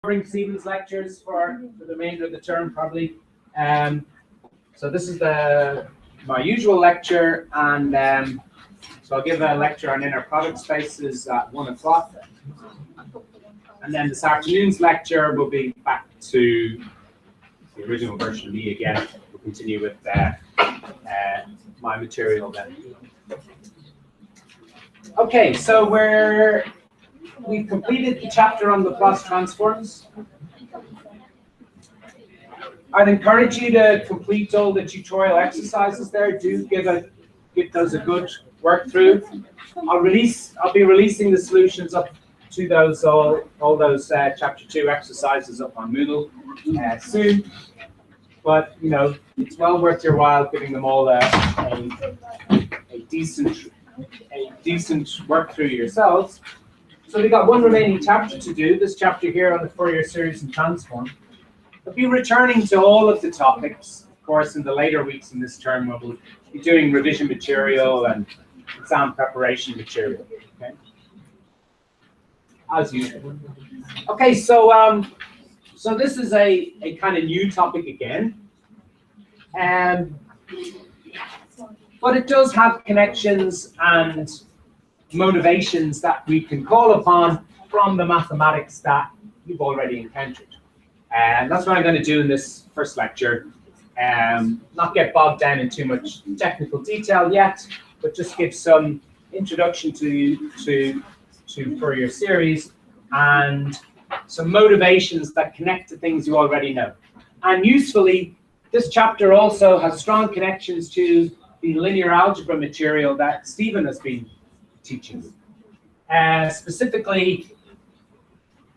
covering Stephen's lectures for the remainder of the term, probably. So this is my usual lecture, and so I'll give a lecture on inner product spaces at 1 o'clock. And then this afternoon's lecture will be back to the original version of me again. We'll continue with my material then. Okay, so we've completed the chapter on Laplace transforms. I'd encourage you to complete all the tutorial exercises there. Do give those a good work through. I'll be releasing the solutions up to those all those chapter 2 exercises up on Moodle soon. But you know, it's well worth your while giving them all a decent work through yourselves. So we've got one remaining chapter to do. This chapter here on the Fourier series and transform. We'll be returning to all of the topics, of course, in the later weeks in this term. We'll be doing revision material and exam preparation material. Okay, as usual. Okay, so so this is a kind of new topic again, but it does have connections and motivations that we can call upon from the mathematics that you've already encountered. And that's what I'm going to do in this first lecture. Not get bogged down in too much technical detail yet, but just give some introduction to Fourier series and some motivations that connect to things you already know. And usefully, this chapter also has strong connections to the linear algebra material that Stephen has been teaching. Specifically,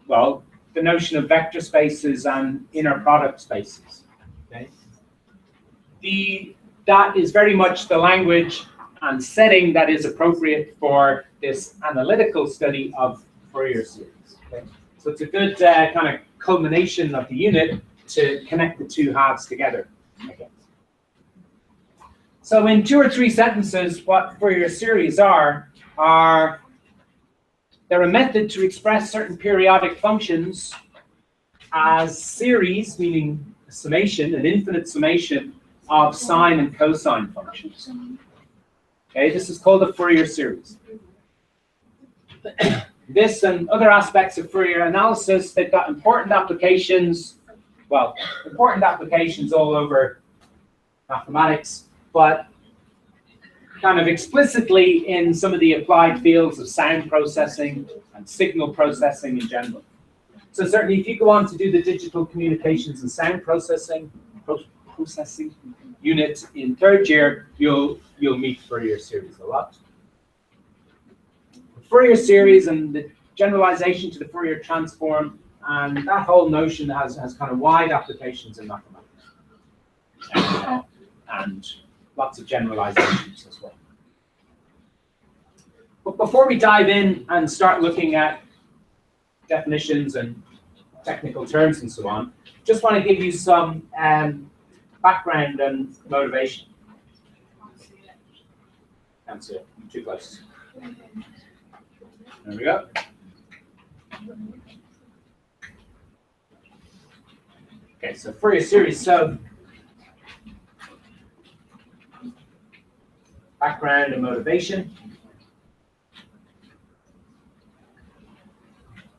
well, the notion of vector spaces and inner product spaces. Okay? That is very much the language and setting that is appropriate for this analytical study of Fourier series. Okay? So it's a good kind of culmination of the unit to connect the two halves together. Okay. So in 2 or 3 sentences, what Fourier series are they're a method to express certain periodic functions as series, meaning a summation, an infinite summation of sine and cosine functions. Okay, this is called a Fourier series. This and other aspects of Fourier analysis, they've got important applications all over mathematics, but kind of explicitly in some of the applied fields of sound processing and signal processing in general. So certainly if you go on to do the digital communications and sound processing unit in 3rd year, you'll meet Fourier series a lot. The Fourier series and the generalization to the Fourier transform and that whole notion has kind of wide applications in mathematics and lots of generalizations as well. But before we dive in and start looking at definitions and technical terms and so on, just want to give you some background and motivation. That's it. Too close. There we go. Okay, so Fourier series. So background and motivation.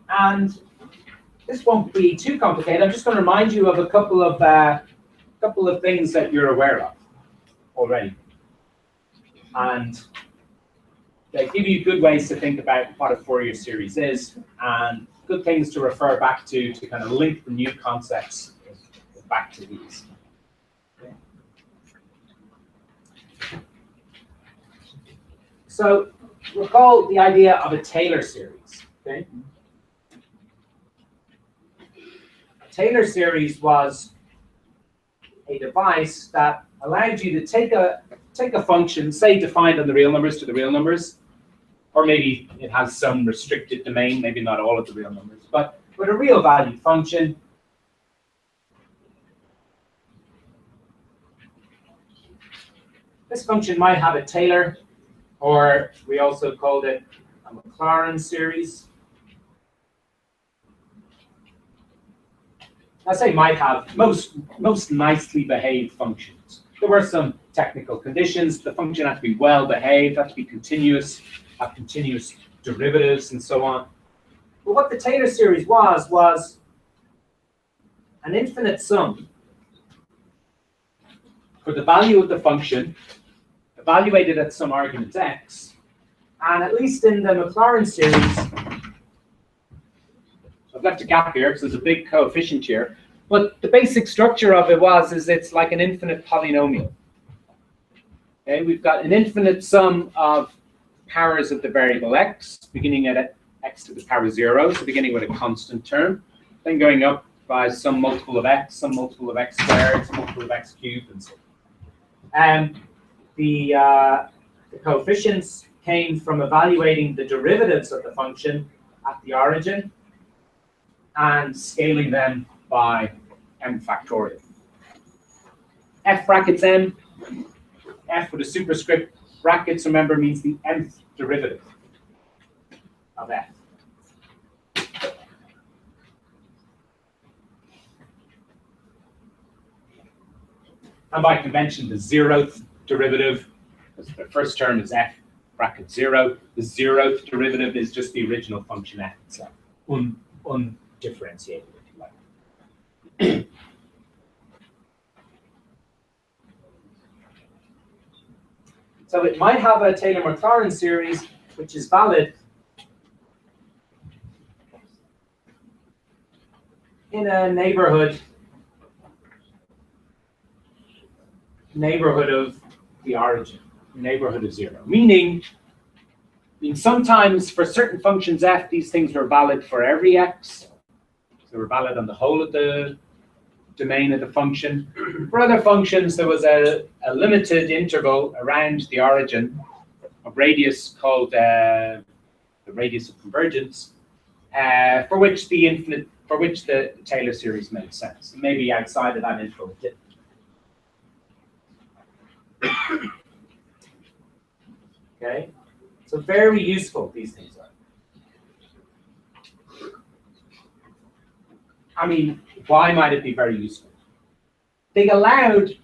And this won't be too complicated. I'm just going to remind you of a couple of things that you're aware of already. And they give you good ways to think about what a Fourier series is and good things to refer back to kind of link the new concepts back to these. Okay. So recall the idea of a Taylor series. Okay? A Taylor series was a device that allowed you to take a function, say defined on the real numbers to the real numbers, or maybe it has some restricted domain, maybe not all of the real numbers, but with a real valued function. This function might have a Taylor, or we also called it a Maclaurin series. I say might have, most nicely behaved functions. There were some technical conditions. The function had to be well behaved, had to be continuous, have continuous derivatives, and so on. But what the Taylor series was an infinite sum for the value of the function, evaluated at some argument x, and at least in the Maclaurin series, so I've left a gap here because there's a big coefficient here, but the basic structure of it is it's like an infinite polynomial. Okay, we've got an infinite sum of powers of the variable x, beginning at x to the power 0, so beginning with a constant term, then going up by some multiple of x, some multiple of x squared, some multiple of x cubed, and so on. The coefficients came from evaluating the derivatives of the function at the origin and scaling them by m factorial. F brackets m, f with a superscript brackets, remember, means the nth derivative of f. And by convention, the 0th derivative, the first term is f bracket 0. The 0th derivative is just the original function f itself, undifferentiated, if you like. So it might have a Taylor-Maclaurin series, which is valid in a neighborhood of the origin, neighborhood of 0. Meaning sometimes for certain functions f, these things were valid for every x. So we're valid on the whole of the domain of the function. For other functions, there was a limited interval around the origin of radius called the radius of convergence, for which the Taylor series made sense. Maybe outside of that interval it didn't. Okay, so very useful these things are. I mean, why might it be very useful? They allowed,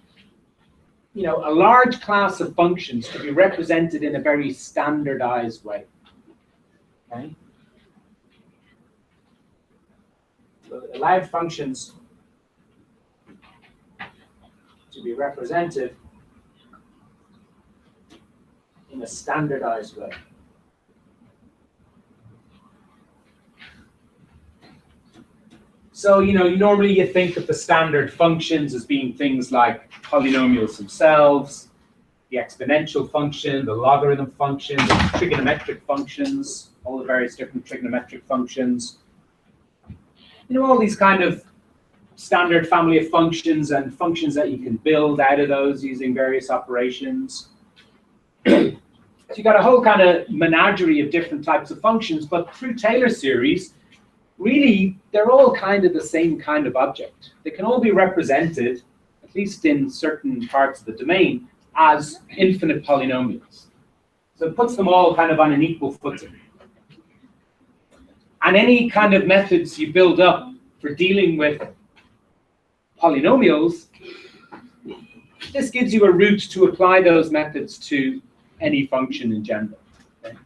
a large class of functions to be represented in a very standardized way. Okay, so it allowed functions to be represented in a standardized way. So, normally you think of the standard functions as being things like polynomials themselves, the exponential function, the logarithm function, the trigonometric functions, all the various different trigonometric functions. All these kind of standard family of functions and functions that you can build out of those using various operations. So you got a whole kind of menagerie of different types of functions, but through Taylor series, really, they're all kind of the same kind of object. They can all be represented, at least in certain parts of the domain, as infinite polynomials. So it puts them all kind of on an equal footing. And any kind of methods you build up for dealing with polynomials, this gives you a route to apply those methods to any function in general. Okay?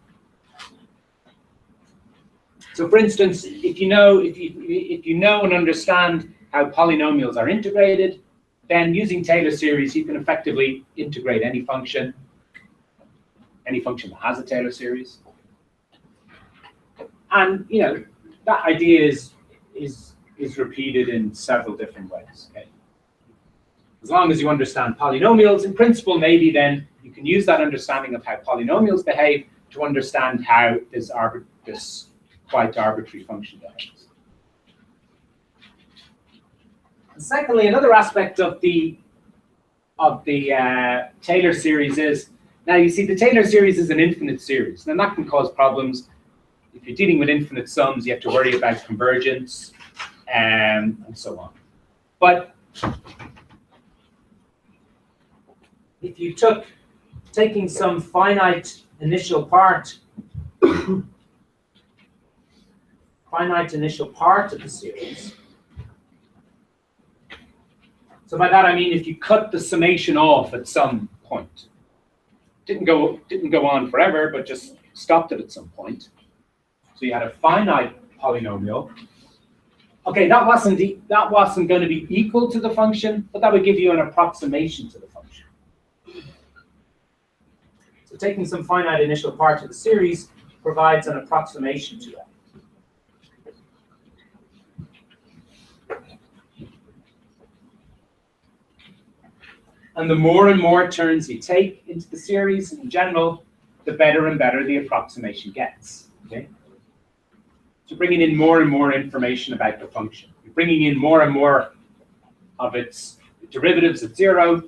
So, for instance, if you know and understand how polynomials are integrated, then using Taylor series, you can effectively integrate any function that has a Taylor series. And that idea is repeated in several different ways. Okay? As long as you understand polynomials, in principle, maybe then you can use that understanding of how polynomials behave to understand how this quite arbitrary function behaves. And secondly, another aspect of the Taylor series is, now you see the Taylor series is an infinite series. Now that can cause problems. If you're dealing with infinite sums, you have to worry about convergence and so on. But if you taking some finite initial part of the series, So by that I mean if you cut the summation off at some point, didn't go on forever, but just stopped it at some point. So you had a finite polynomial. Okay, that wasn't going to be equal to the function, but that would give you an approximation to the function. So taking some finite initial part of the series provides an approximation to that. And the more and more turns you take into the series in general, the better and better the approximation gets. Okay? So bringing in more and more information about the function. You're bringing in more and more of its derivatives at zero,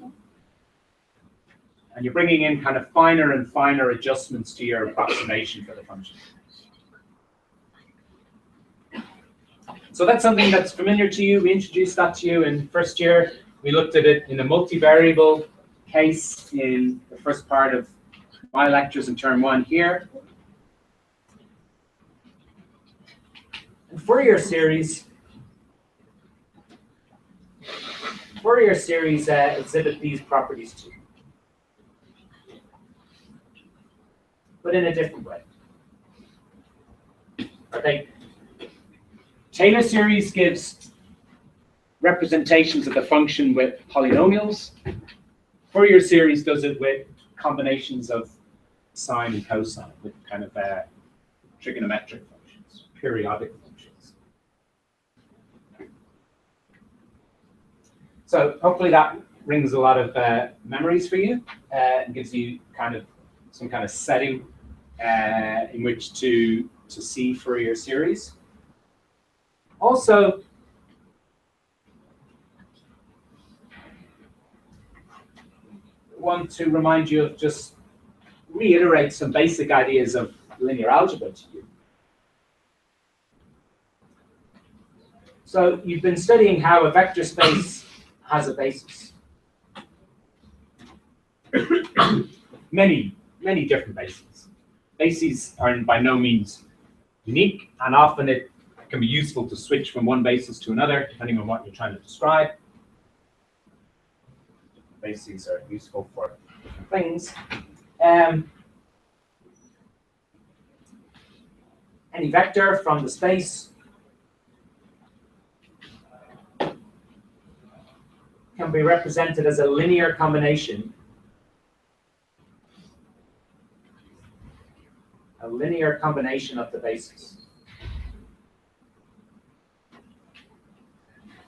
and you're bringing in kind of finer and finer adjustments to your approximation for the function. So that's something that's familiar to you. We introduced that to you in first year. We looked at it in a multivariable case in the first part of my lectures in term 1 here. And Fourier series exhibit these properties too, but in a different way. Okay. Taylor series gives representations of the function with polynomials. Fourier series does it with combinations of sine and cosine, with kind of trigonometric functions, periodic functions. So hopefully that rings a lot of memories for you and gives you kind of some kind of setting in which to see Fourier series. Also, want to remind you of just reiterate some basic ideas of linear algebra to you. So you've been studying how a vector space has a basis. Many different bases. Bases are by no means unique, and often it can be useful to switch from one basis to another, depending on what you're trying to describe. Bases are useful for different things. Any vector from the space can be represented as a linear combination. A linear combination of the bases.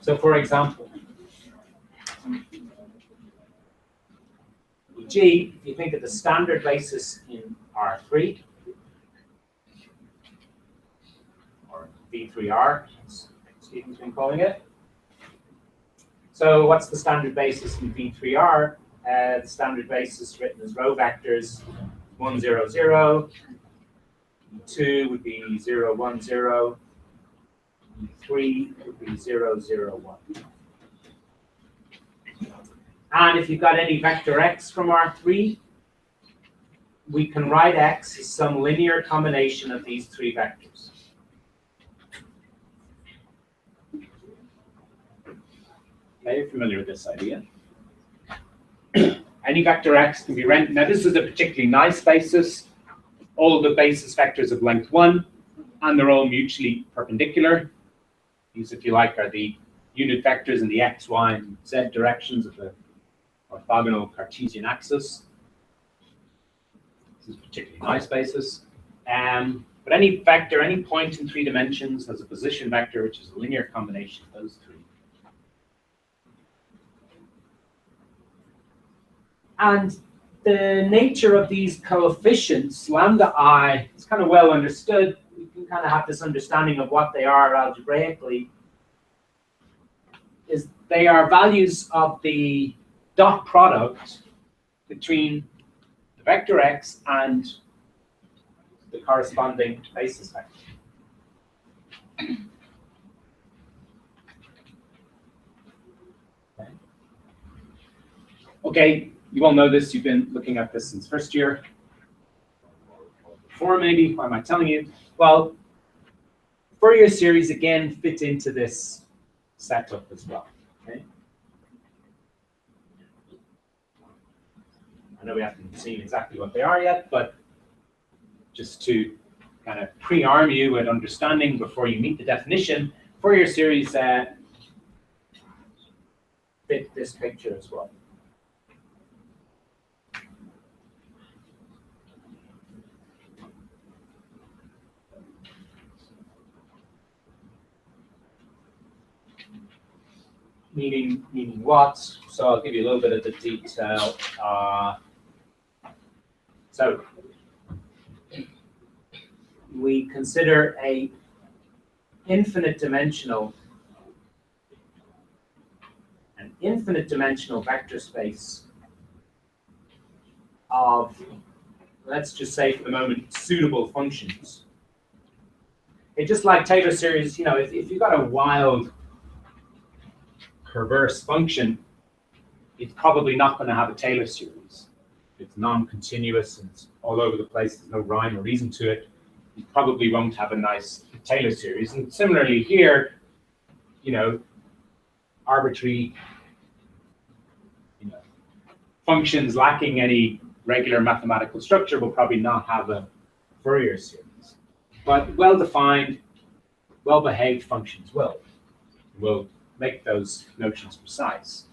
So for example, G, if you think of the standard basis in R3, or V3R, as Stephen's been calling it. So what's the standard basis in V3R? The standard basis written as row vectors, 1, 0, 0. 2 would be 0, 1, 0. 3 would be 0, 0, 1. And if you've got any vector x from R3, we can write x as some linear combination of these three vectors. Okay, you're familiar with this idea. Any vector x can be written. Now this is a particularly nice basis. All of the basis vectors of length 1, and they're all mutually perpendicular. These, if you like, are the unit vectors in the x, y, and z directions of the orthogonal Cartesian axis. This is a particularly nice basis. But any vector, any point in 3 dimensions has a position vector, which is a linear combination of those three. And the nature of these coefficients, lambda I, is kind of well understood. We can kind of have this understanding of what they are algebraically. Is they are values of the dot product between the vector x and the corresponding basis vector. Okay, you all know this. You've been looking at this since first year. Before maybe, why am I telling you? Well, Fourier series again fit into this setup as well. Okay. I know we haven't seen exactly what they are yet, but just to kind of pre-arm you with understanding before you meet the definition, Fourier series fit this picture as well. Meaning what? So I'll give you a little bit of the detail. So we consider an infinite dimensional vector space of, let's just say for the moment, suitable functions. It's just like Taylor series, you know, if you've got a wild perverse function, it's probably not going to have a Taylor series. It's non-continuous and it's all over the place. There's no rhyme or reason to it. You probably won't have a nice Taylor series. And similarly here, you know, arbitrary, you know, functions lacking any regular mathematical structure will probably not have a Fourier series. But well-defined, well-behaved functions will make those notions precise,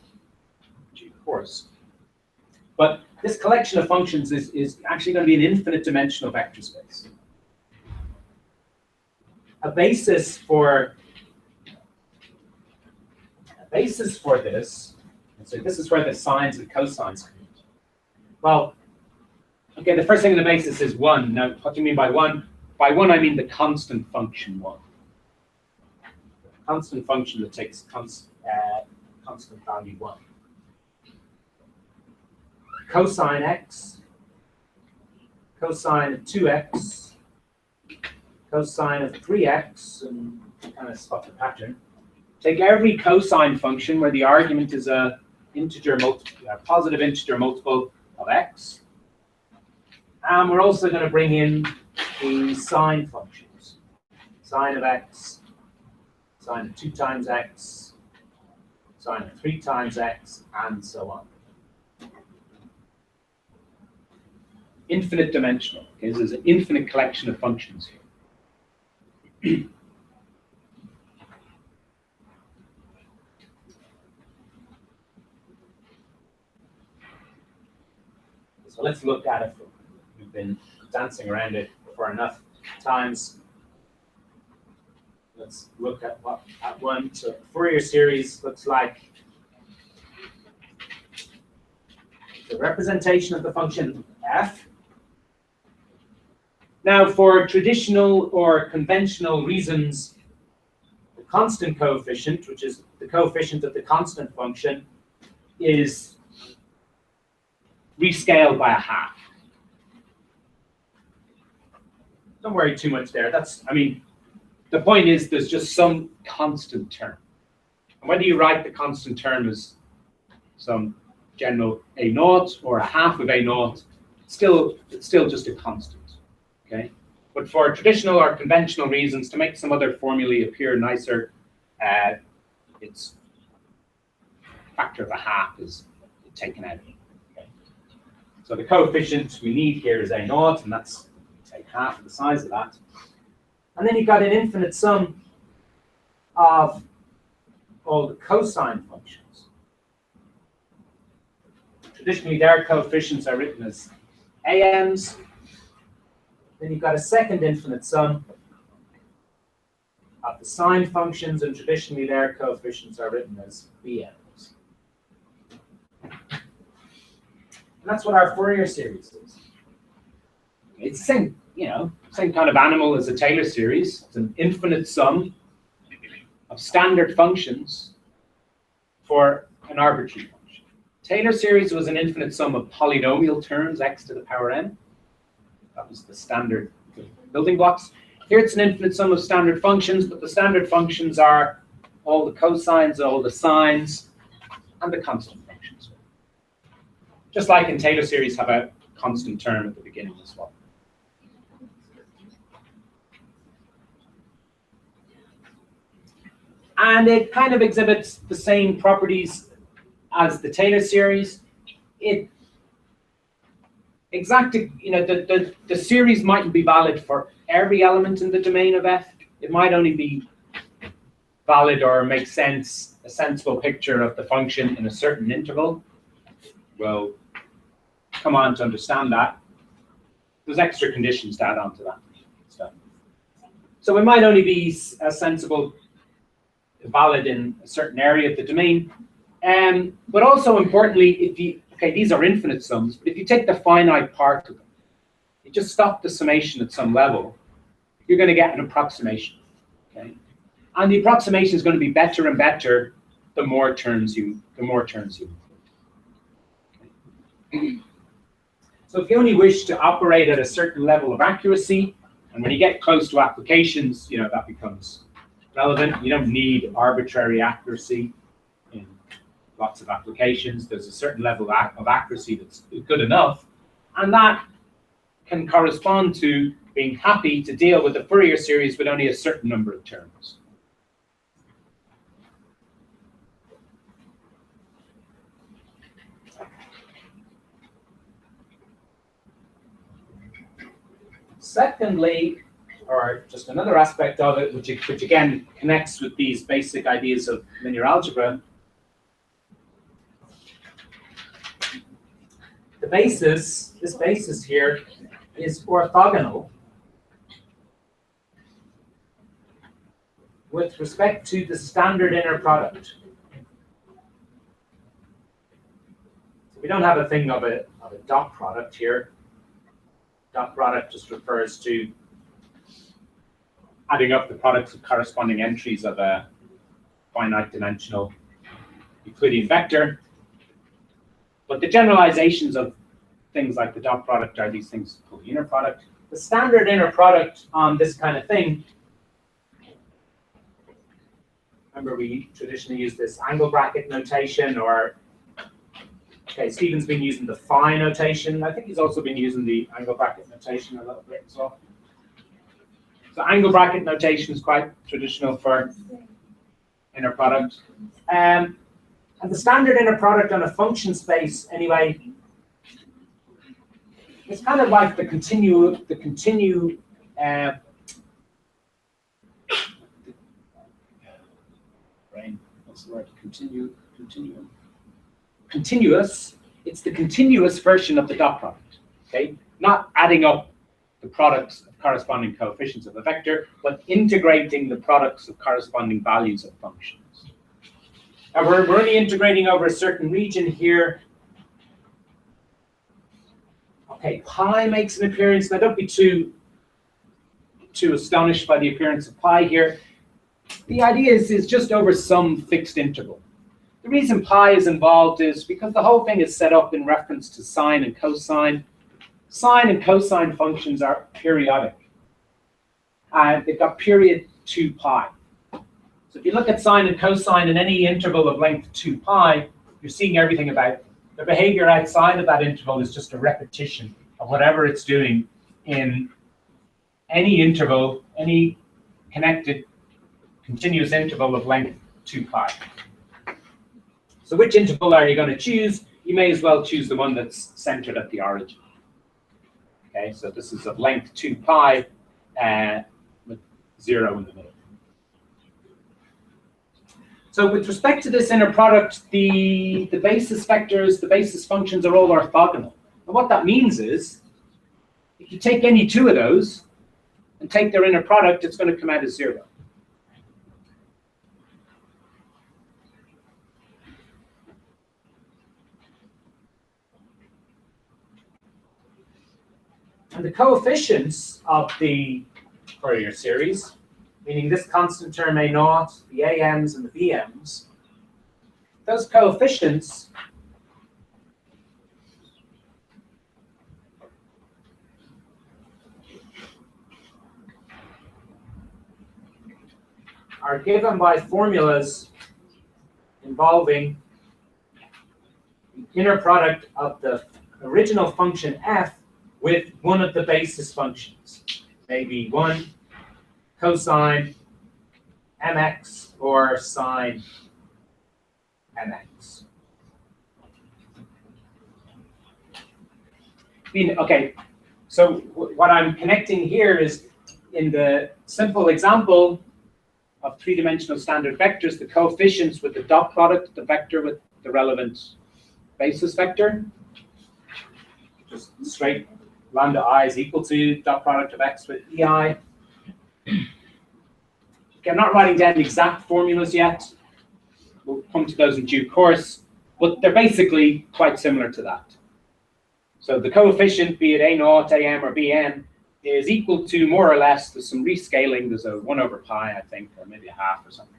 of course. But this collection of functions is actually going to be an infinite dimensional vector space. A basis for this, so this is where the sines and cosines come in. Well, okay, the first thing in the basis is 1. Now, what do you mean by 1? By 1, I mean the constant function 1. Constant function that takes constant value 1. Cosine x, cosine of 2x, cosine of 3x, and kind of spot the pattern. Take every cosine function where the argument is a positive integer multiple of x. And we're also going to bring in the sine functions. Sine of x, sine of 2 times x, sine of 3 times x, and so on. Infinite dimensional. Okay, so there's an infinite collection of functions here. So let's look at it. We've been dancing around it for enough times. Let's look at one. So Fourier series looks like the representation of the function f. Now, for traditional or conventional reasons, the constant coefficient, which is the coefficient of the constant function, is rescaled by a half. Don't worry too much there. I mean, the point is there's just some constant term. And whether you write the constant term as some general A0 or a half of A0, it's still just a constant. Okay? But for traditional or conventional reasons, to make some other formulae appear nicer, it's factor of a half is taken out. Okay? So the coefficient we need here is A0, and that's, take half of the size of that. And then you've got an infinite sum of all the cosine functions. Traditionally, their coefficients are written as AMs. Then you've got a second infinite sum of the sine functions, and traditionally their coefficients are written as BMs. And that's what our Fourier series is. It's the same, same kind of animal as a Taylor series. It's an infinite sum of standard functions for an arbitrary function. Taylor series was an infinite sum of polynomial terms, x to the power n. That was the standard building blocks. Here it's an infinite sum of standard functions, but the standard functions are all the cosines, all the sines, and the constant functions. Just like in Taylor series, have a constant term at the beginning as well. And it kind of exhibits the same properties as the Taylor series. It exact, the series mightn't be valid for every element in the domain of f. It might only be valid or make sense, a sensible picture of the function in a certain interval. We'll come on to understand that. There's extra conditions to add on to that stuff. So it might only be a sensible, valid in a certain area of the domain. But also importantly, if you, okay, these are infinite sums, but if you take the finite part of them, you just stop the summation at some level, you're going to get an approximation. Okay? And the approximation is going to be better and better the more terms you include. Okay? So if you only wish to operate at a certain level of accuracy, and when you get close to applications, that becomes relevant. You don't need arbitrary accuracy in lots of applications. There's a certain level of accuracy that's good enough, and that can correspond to being happy to deal with the Fourier series with only a certain number of terms. Secondly, or just another aspect of it, which again connects with these basic ideas of linear algebra, this basis here is orthogonal with respect to the standard inner product. So we don't have a thing of a dot product here. Dot product just refers to adding up the products of corresponding entries of a finite dimensional Euclidean vector. But the generalizations of things like the dot product are these things called the inner product. The standard inner product on this kind of thing, remember we traditionally use this angle bracket notation, or okay, Stephen's been using the phi notation. I think he's also been using the angle bracket notation a little bit as well. So angle bracket notation is quite traditional for inner product. And the standard inner product on a function space, anyway, it's kind of like the continuum, what's the word? Continuum. Continuous. It's the continuous version of the dot product. Okay, not adding up the products of corresponding coefficients of a vector, but integrating the products of corresponding values of functions. Now we're only integrating over a certain region here. Okay, pi makes an appearance. Now don't be too astonished by the appearance of pi here. The idea is just over some fixed interval. The reason pi is involved is because the whole thing is set up in reference to sine and cosine. Sine and cosine functions are periodic. And they've got period 2 pi. So if you look at sine and cosine in any interval of length 2 pi, you're seeing everything about the behavior outside of that interval is just a repetition of whatever it's doing in any interval, any connected continuous interval of length 2 pi. So which interval are you going to choose? You may as well choose the one that's centered at the origin. Okay, so this is of length 2 pi with 0 in the middle. So with respect to this inner product, the basis vectors, the basis functions are all orthogonal. And what that means is, if you take any two of those and take their inner product, it's going to come out as 0. And the coefficients of the Fourier series, meaning this constant term A0, the AMs and the BMs, those coefficients are given by formulas involving the inner product of the original function f with one of the basis functions, maybe 1 cosine mx or sine mx. Okay, so what I'm connecting here is in the simple example of three-dimensional standard vectors, the coefficients with the dot product, the vector with the relevant basis vector. Just straight lambda I is equal to dot product of x with ei. Okay, I'm not writing down the exact formulas yet. We'll come to those in due course, but they're basically quite similar to that. So the coefficient, be it A0, AM, or Bn, is equal to more or less, there's some rescaling, there's a 1 over pi, I think, or maybe a half or something.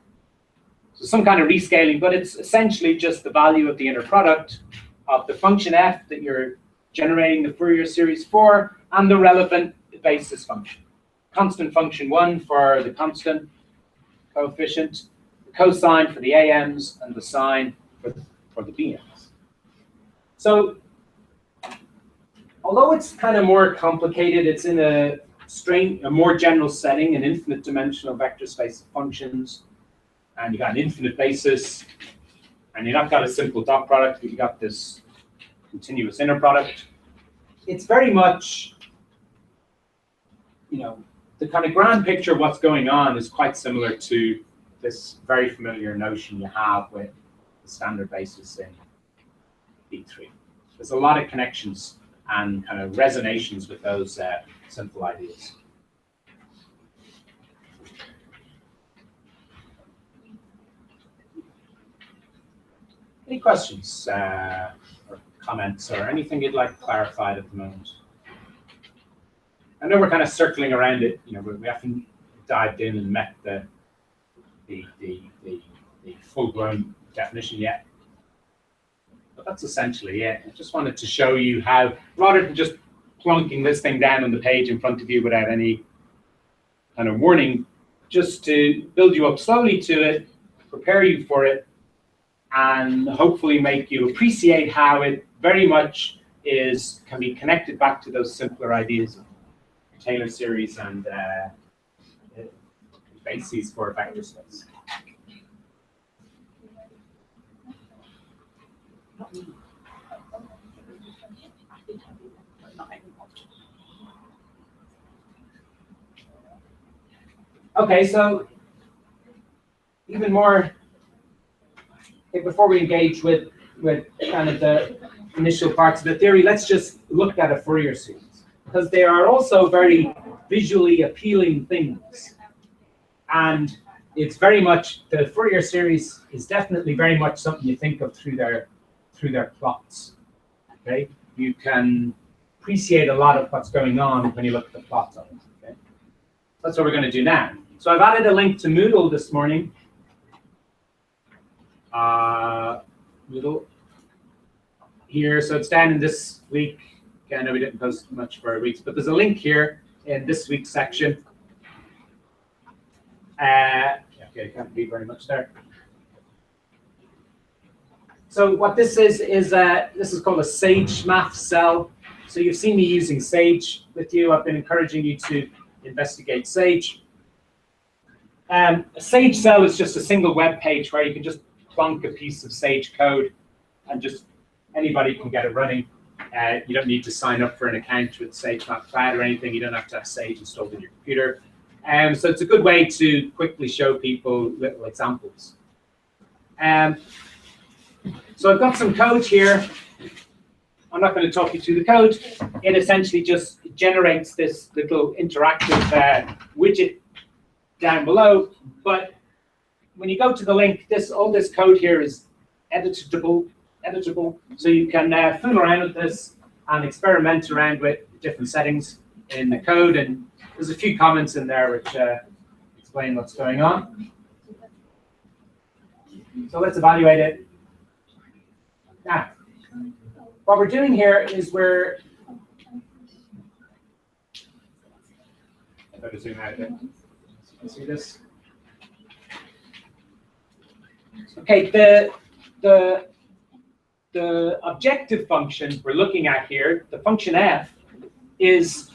So some kind of rescaling, but it's essentially just the value of the inner product of the function f that you're generating the Fourier series for, and the relevant basis function. Constant function 1 for the constant coefficient, the cosine for the AMs, and the sine for the BMs. So although it's kind of more complicated, it's in a more general setting, an infinite dimensional vector space of functions, and you got an infinite basis, and you've not got a simple dot product, but you got this continuous inner product. It's very much, the kind of grand picture of what's going on is quite similar to this very familiar notion you have with the standard basis in B3. There's a lot of connections and kind of resonations with those simple ideas. Any questions or comments or anything you'd like clarified at the moment? I know we're kind of circling around it. We haven't dived in and met the full-blown definition yet. But that's essentially it. I just wanted to show you how, rather than just plunking this thing down on the page in front of you without any kind of warning, just to build you up slowly to it, prepare you for it, and hopefully make you appreciate how it very much can be connected back to those simpler ideas of Taylor series and bases for vector space. Okay, so even more, before we engage with kind of the initial parts of the theory, let's just look at a Fourier series, because they are also very visually appealing things. And it's very much, the Fourier series is definitely very much something you think of through their plots. Okay, you can appreciate a lot of what's going on when you look at the plots of it. Okay, that's what we're going to do now. So I've added a link to Moodle this morning. Moodle here, so it's down in this week. Okay, I know we didn't post much for weeks, but there's a link here in this week's section. Okay, can't be very much there. So what this is this is called a Sage math cell. So you've seen me using Sage with you. I've been encouraging you to investigate Sage. A Sage cell is just a single web page where you can just plonk a piece of Sage code and just anybody can get it running. You don't need to sign up for an account with Sage Math Cloud or anything. You don't have to have Sage installed in your computer. So it's a good way to quickly show people little examples. So I've got some code here. I'm not going to talk you through the code. It essentially just generates this little interactive widget down below. But when you go to the link, all this code here is editable. So you can fool around with this and experiment around with different settings in the code. And there's a few comments in there which explain what's going on. So let's evaluate it. Now, what we're doing here is we're... I better zoom out a bit. You can see this. Okay, the objective function we're looking at here, the function f, is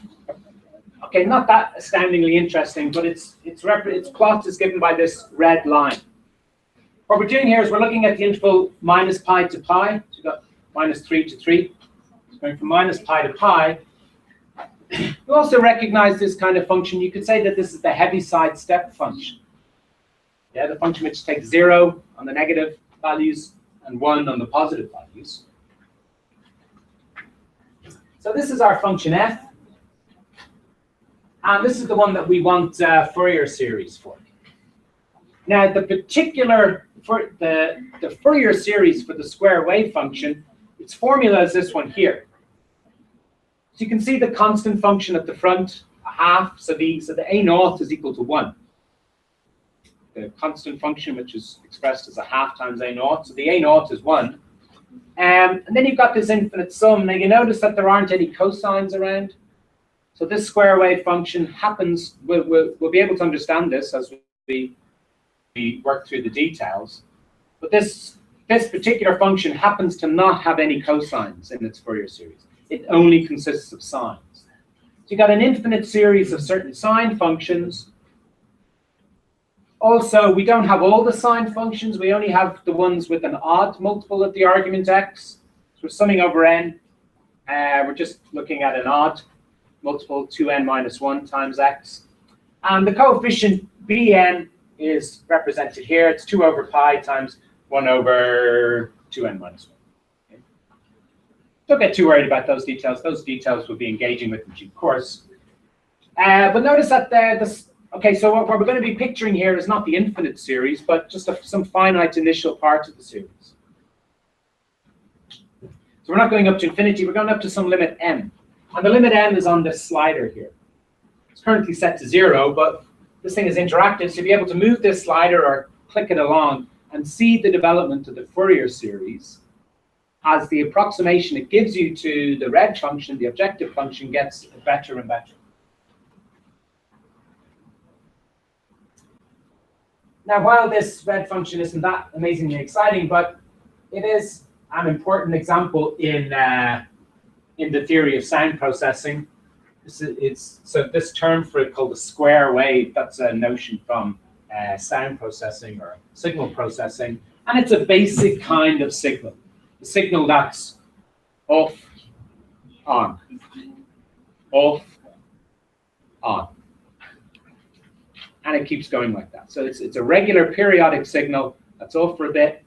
okay, not that astoundingly interesting, but its plot is given by this red line. What we're doing here is we're looking at the interval minus pi to pi. So we've got minus 3 to 3. going from minus pi to pi. You also recognize this kind of function. You could say that this is the Heaviside step function. Yeah, the function which takes 0 on the negative values and 1 on the positive values. So this is our function f. And this is the one that we want Fourier series for. Now, the particular, for the Fourier series for the square wave function, its formula is this one here. So you can see the constant function at the front, a half, so the a naught is equal to 1. The constant function, which is expressed as a half times a naught, so the a naught is 1. And then you've got this infinite sum. Now you notice that there aren't any cosines around. So this square wave function happens, we'll be able to understand this as we work through the details. But this particular function happens to not have any cosines in its Fourier series. It only consists of sines. So you've got an infinite series of certain sine functions. Also, we don't have all the sine functions. We only have the ones with an odd multiple of the argument x. So we're summing over n. We're just looking at an odd multiple, 2n minus 1 times x. And the coefficient bn is represented here. It's 2 over pi times 1 over 2n minus 1. Okay. Don't get too worried about those details. Those details we'll be engaging with in due course. But notice that okay, so what we're going to be picturing here is not the infinite series, but just some finite initial part of the series. So we're not going up to infinity. We're going up to some limit m. And the limit m is on this slider here. It's currently set to 0, but this thing is interactive, so you'll be able to move this slider or click it along and see the development of the Fourier series as the approximation it gives you to the red function, the objective function, gets better and better. Now, while this red function isn't that amazingly exciting, but it is an important example in the theory of sound processing. So this term for it called the square wave, that's a notion from sound processing or signal processing. And it's a basic kind of signal. The signal that's off, on, off, on. And it keeps going like that. So it's a regular periodic signal that's off for a bit,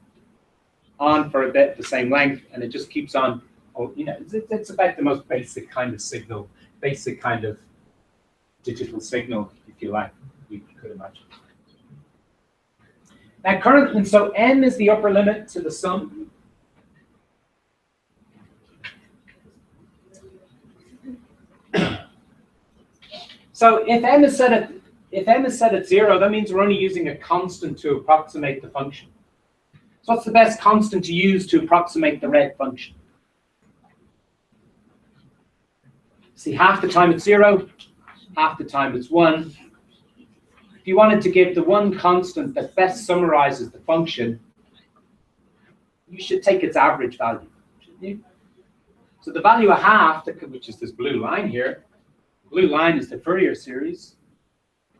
on for a bit, the same length, and it just keeps on. You know, it's about the most basic kind of signal, basic kind of digital signal, if you like, you could imagine. Now currently, so n is the upper limit to the sum. So if m is set at 0, that means we're only using a constant to approximate the function. So what's the best constant to use to approximate the red function? See, half the time it's 0, half the time it's 1. If you wanted to give the one constant that best summarizes the function, you should take its average value, shouldn't you? So the value of half, which is this blue line here, the blue line is the Fourier series.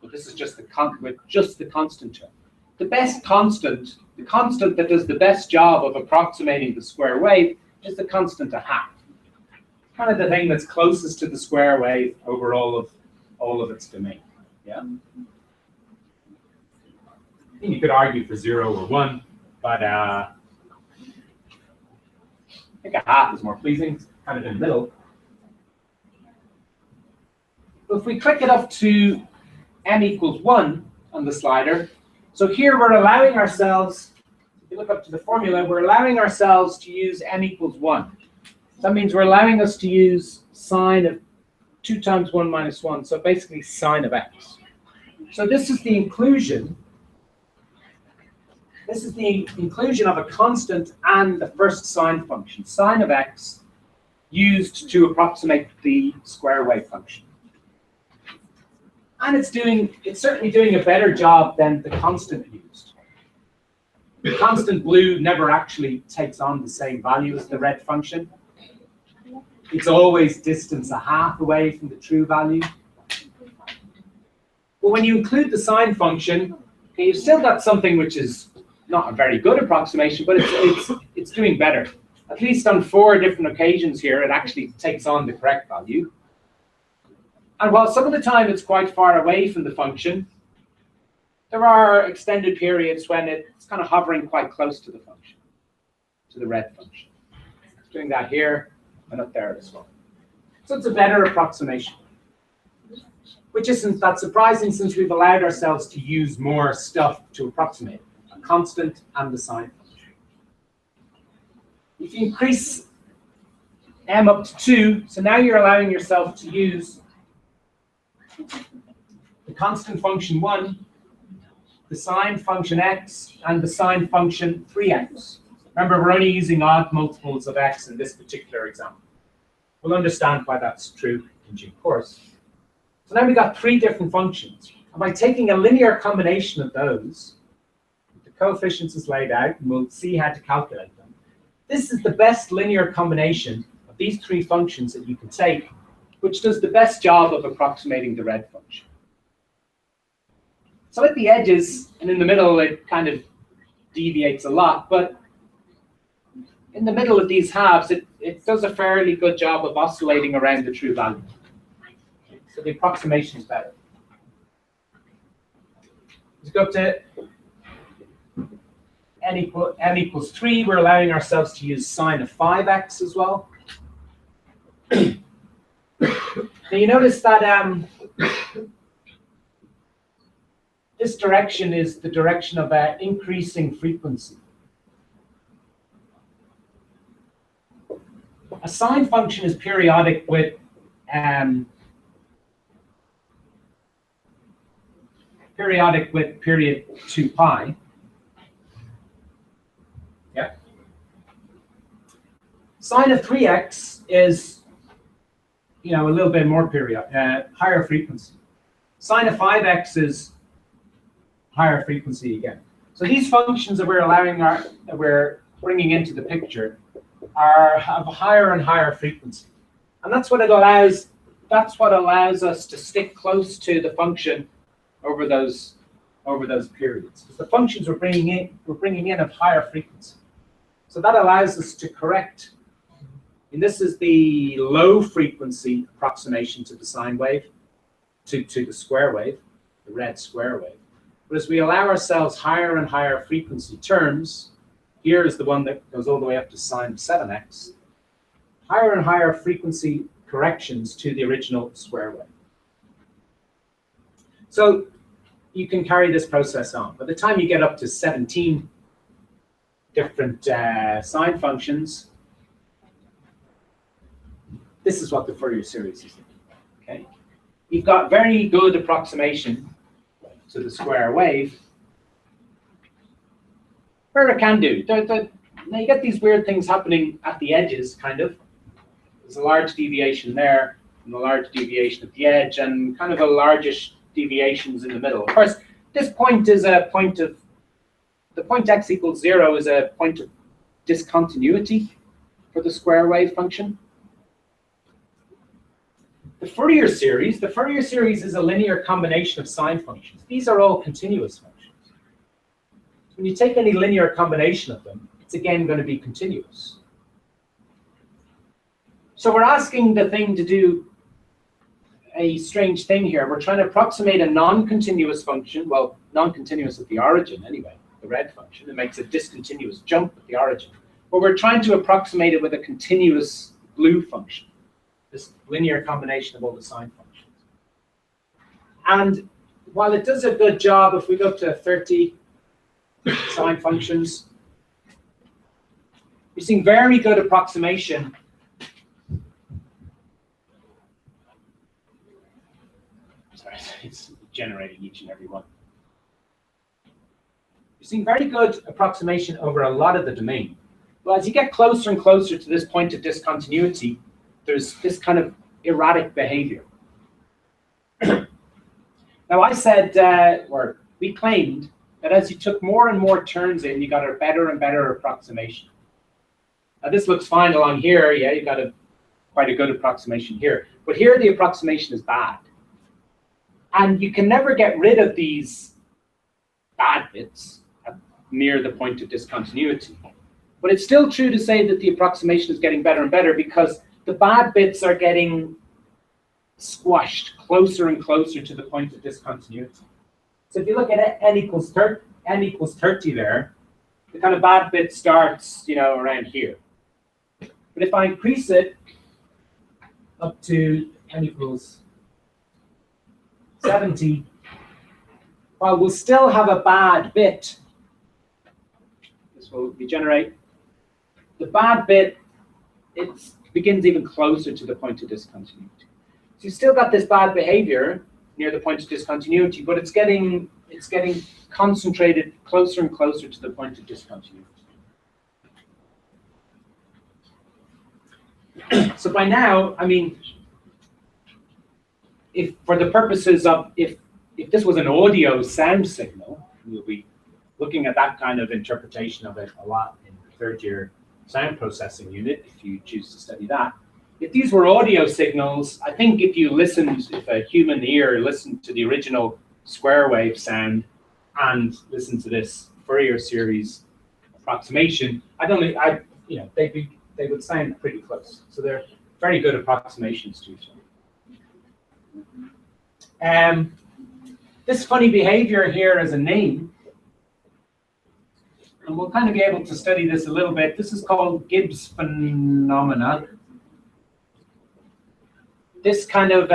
But this is just the constant term. The best constant, the constant that does the best job of approximating the square wave, is the constant of half. Kind of the thing that's closest to the square wave over all of its domain. Yeah. And you could argue for 0 or 1, but I think a half is more pleasing. It's kind of in the middle. But if we click it up to m equals 1 on the slider, so here we're allowing ourselves, if you look up to the formula, we're allowing ourselves to use m equals 1. That means we're allowing us to use sine of 2 times 1 minus 1, so basically sine of x. So this is the inclusion. This is the inclusion of a constant and the first sine function, sine of x, used to approximate the square wave function. And it's certainly doing a better job than the constant used. The constant blue never actually takes on the same value as the red function. It's always distance a half away from the true value. But when you include the sine function, okay, you've still got something which is not a very good approximation, but it's doing better. at least on 4 different occasions here, it actually takes on the correct value. And while some of the time it's quite far away from the function, there are extended periods when it's kind of hovering quite close to the function, to the red function. It's doing that here and up there as well. So it's a better approximation, which isn't that surprising since we've allowed ourselves to use more stuff to approximate a constant and the sine function. If you increase m up to 2, so now you're allowing yourself to use the constant function 1, the sine function x, and the sine function 3x. Remember, we're only using odd multiples of x in this particular example. We'll understand why that's true in due course. So now we've got 3 different functions. And by taking a linear combination of those, the coefficients is laid out, and we'll see how to calculate them. This is the best linear combination of these 3 functions that you can take, which does the best job of approximating the red function. So at the edges and in the middle, it kind of deviates a lot, but in the middle of these halves, it does a fairly good job of oscillating around the true value. So the approximation is better. Let's go up to n equals 3. We're allowing ourselves to use sine of 5x as well. Now you notice that this direction is the direction of increasing frequency. A sine function is periodic with period 2 pi. Yeah. Sine of 3x is, a little bit more periodic, higher frequency. Sine of 5x is higher frequency again. So these functions that we're bringing into the picture have a higher and higher frequency, and that's what allows us to stick close to the function over those periods. Because the functions we're bringing in of higher frequency, so that allows us to correct. And this is the low frequency approximation to the sine wave, to the square wave, the red square wave. But as we allow ourselves higher and higher frequency terms, here is the one that goes all the way up to sine of 7x, higher and higher frequency corrections to the original square wave. So you can carry this process on. By the time you get up to 17 different sine functions, this is what the Fourier series is. Okay, you've got very good approximation to the square wave. Where it can do. Now you get these weird things happening at the edges, kind of. There's a large deviation there, and a large deviation at the edge, and kind of a largish deviations in the middle. Of course, this point is a point of, the point x equals 0 is a point of discontinuity for the square wave function. The Fourier series is a linear combination of sine functions. These are all continuous functions. When you take any linear combination of them, it's again going to be continuous. So we're asking the thing to do a strange thing here. We're trying to approximate a non-continuous function, well, non-continuous at the origin anyway, the red function. It makes a discontinuous jump at the origin. But we're trying to approximate it with a continuous blue function, this linear combination of all the sine functions. And while it does a good job, if we go up to 30 sine functions, you're seeing very good approximation it's generating each and every one. You're seeing very good approximation over a lot of the domain. Well, as you get closer and closer to this point of discontinuity, there's this kind of erratic behavior. Now, I said, or we claimed, that as you took more and more turns in, you got a better and better approximation. Now, this looks fine along here. Yeah, you got quite a good approximation here. But here, the approximation is bad. And you can never get rid of these bad bits near the point of discontinuity. But it's still true to say that the approximation is getting better and better because the bad bits are getting squashed closer and closer to the point of discontinuity. So if you look at n equals 30 there, the kind of bad bit starts, around here. But if I increase it up to n equals 70, while we'll still have a bad bit, this will regenerate. The bad bit, it begins even closer to the point of discontinuity. So you've still got this bad behavior near the point of discontinuity, but it's getting concentrated closer and closer to the point of discontinuity. So by now, I mean, if for the purposes of if this was an audio sound signal, we'll be looking at that kind of interpretation of it a lot in the third year sound processing unit, if you choose to study that. If these were audio signals, I think if a human ear listened to the original square wave sound and listened to this Fourier series approximation, they would sound pretty close. So they're very good approximations to each other. This funny behavior here is a name, and we'll kind of be able to study this a little bit. This is called Gibbs phenomena. This kind of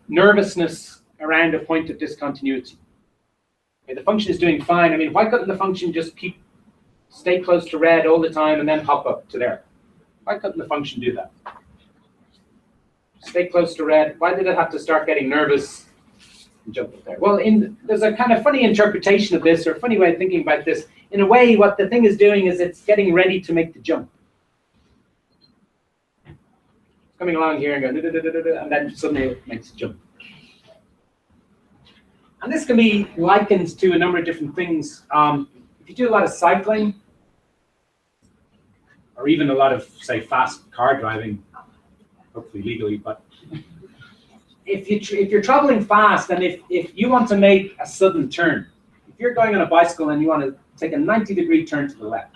nervousness around a point of discontinuity. Okay, the function is doing fine. I mean, why couldn't the function just stay close to red all the time and then hop up to there? Why couldn't the function do that? Stay close to red. Why did it have to start getting nervous and jump up there? Well, there's a kind of funny interpretation of this, or a funny way of thinking about this. In a way, what the thing is doing is it's getting ready to make the jump. It's coming along here and going, and then suddenly it makes a jump. And this can be likened to a number of different things. If you do a lot of cycling, or even a lot of, say, fast car driving, hopefully legally, but if you're traveling fast and if you want to make a sudden turn, if you're going on a bicycle and you want to take a 90-degree turn to the left,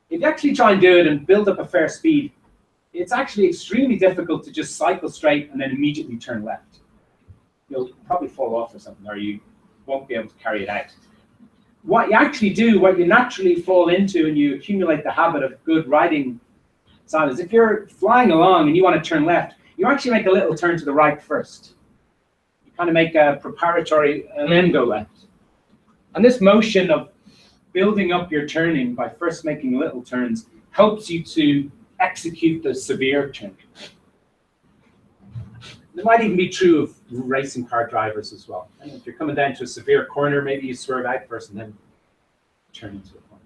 if you actually try and do it and build up a fair speed, it's actually extremely difficult to just cycle straight and then immediately turn left. You'll probably fall off or something, or you won't be able to carry it out. What you actually do, what you naturally fall into and you accumulate the habit of good riding style is if you're flying along and you want to turn left, you actually make a little turn to the right first. You kind of make a preparatory and then go left. And this motion of building up your turning by first making little turns helps you to execute the severe turn. It might even be true of racing car drivers as well. And if you're coming down to a severe corner, maybe you swerve out first and then turn into a corner.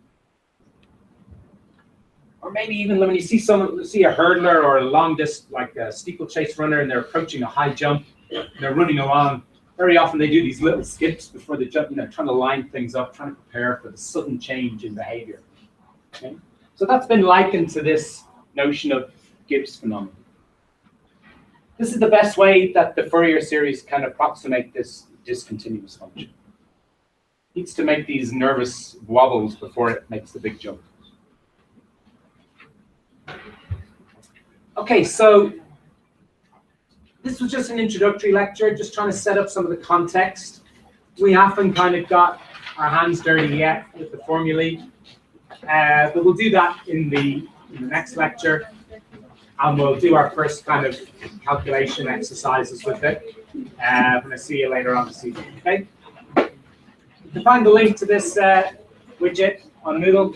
Or maybe even when you see a hurdler or a long distance, like a steeplechase runner, and they're approaching a high jump, and they're running along. Very often they do these little skips before the jump, trying to line things up, trying to prepare for the sudden change in behavior. Okay? So that's been likened to this notion of Gibbs phenomenon. This is the best way that the Fourier series can approximate this discontinuous function. It needs to make these nervous wobbles before it makes the big jump. Okay, so this was just an introductory lecture, just trying to set up some of the context. We haven't kind of got our hands dirty yet with the formulae, but we'll do that in the next lecture. And we'll do our first kind of calculation exercises with it. I'm going to see you later on this evening. Okay? You can find the link to this widget on Moodle.